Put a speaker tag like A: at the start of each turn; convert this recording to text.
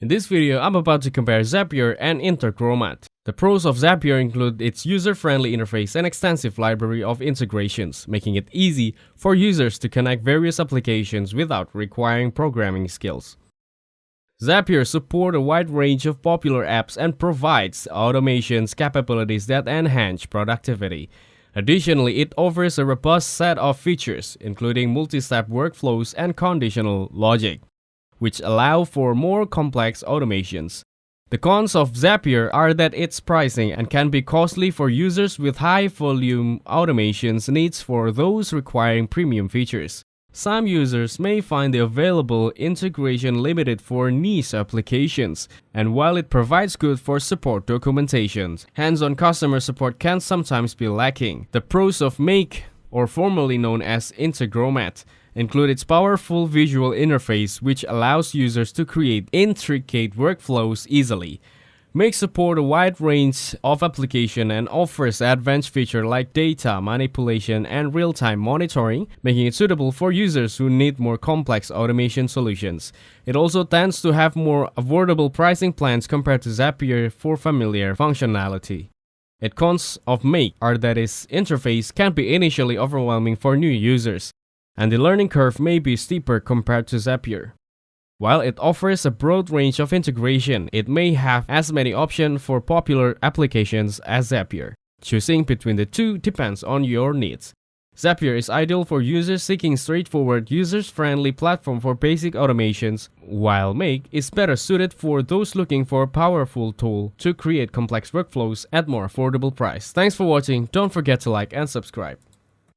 A: In this video, I'm about to compare Zapier and Integromat. The pros of Zapier include its user-friendly interface and extensive library of integrations, making it easy for users to connect various applications without requiring programming skills. Zapier supports a wide range of popular apps and provides automations capabilities that enhance productivity. Additionally, it offers a robust set of features, including multi-step workflows and conditional logic, which allow for more complex automations. The cons of Zapier are that its pricing and can be costly for users with high-volume automations needs for those requiring premium features. Some users may find the available integration limited for niche applications, and while it provides good for support documentation, hands-on customer support can sometimes be lacking. The pros of Make, or formerly known as Integromat, include its powerful visual interface which allows users to create intricate workflows easily. Make support a wide range of applications and offers advanced features like data manipulation and real-time monitoring, making it suitable for users who need more complex automation solutions. It also tends to have more affordable pricing plans compared to Zapier for familiar functionality. The cons of Make are that its interface can be initially overwhelming for new users, and the learning curve may be steeper compared to Zapier. While it offers a broad range of integration, it may have as many options for popular applications as Zapier. Choosing between the two depends on your needs. Zapier is ideal for users seeking straightforward, user-friendly platform for basic automations, while Make is better suited for those looking for a powerful tool to create complex workflows at more affordable price. Thanks for watching. Don't forget to like and subscribe.